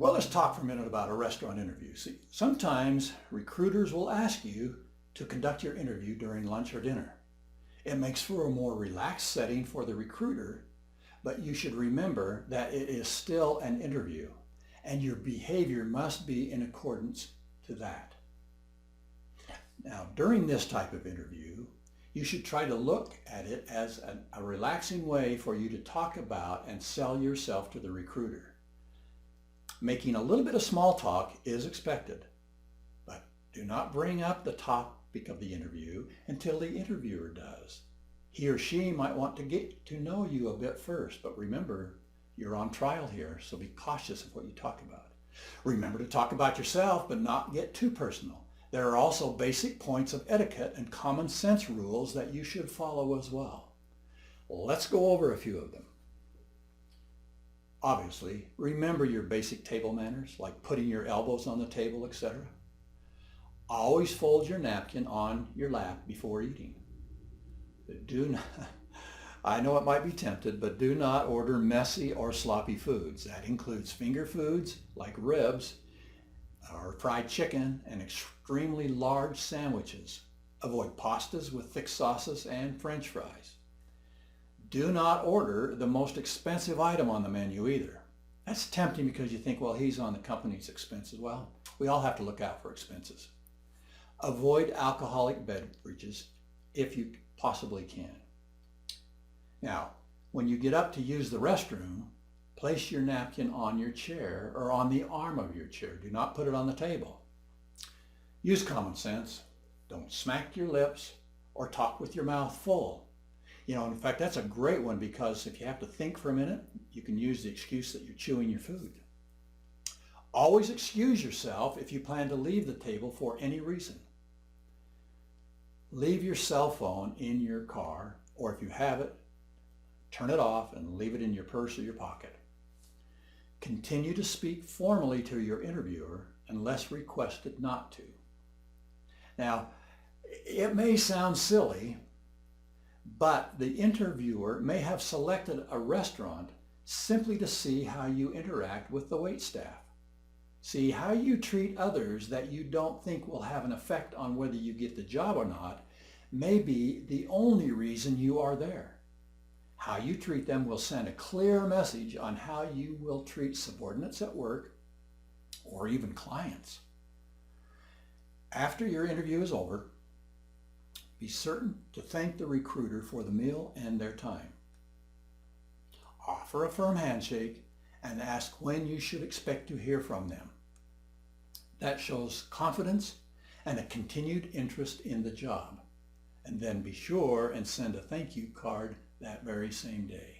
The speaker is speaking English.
Well, let's talk for a minute about a restaurant interview. See, sometimes recruiters will ask you to conduct your interview during lunch or dinner. It makes for a more relaxed setting for the recruiter, but you should remember that it is still an interview and your behavior must be in accordance to that. Now, during this type of interview, you should try to look at it as a relaxing way for you to talk about and sell yourself to the recruiter. Making a little bit of small talk is expected, but do not bring up the topic of the interview until the interviewer does. He or she might want to get to know you a bit first, but remember, you're on trial here, so be cautious of what you talk about. Remember to talk about yourself, but not get too personal. There are also basic points of etiquette and common sense rules that you should follow as well. Let's go over a few of them. Obviously, remember your basic table manners, like putting your elbows on the table, etc. Always fold your napkin on your lap before eating. Do not, I know it might be tempted, but do not order messy or sloppy foods. That includes finger foods like ribs or fried chicken and extremely large sandwiches. Avoid pastas with thick sauces and French fries. Do not order the most expensive item on the menu either. That's tempting because you think, well, he's on the company's expenses. Well, we all have to look out for expenses. Avoid alcoholic beverages if you possibly can. Now, when you get up to use the restroom, place your napkin on your chair or on the arm of your chair. Do not put it on the table. Use common sense. Don't smack your lips or talk with your mouth full. In fact, that's a great one because if you have to think for a minute, you can use the excuse that you're chewing your food. Always excuse yourself if you plan to leave the table for any reason. Leave your cell phone in your car, or if you have it, turn it off and leave it in your purse or your pocket. Continue to speak formally to your interviewer unless requested not to. Now, it may sound silly, but the interviewer may have selected a restaurant simply to see how you interact with the waitstaff. See, how you treat others that you don't think will have an effect on whether you get the job or not may be the only reason you are there. How you treat them will send a clear message on how you will treat subordinates at work or even clients. After your interview is over, be certain to thank the recruiter for the meal and their time. Offer a firm handshake and ask when you should expect to hear from them. That shows confidence and a continued interest in the job. And then be sure and send a thank you card that very same day.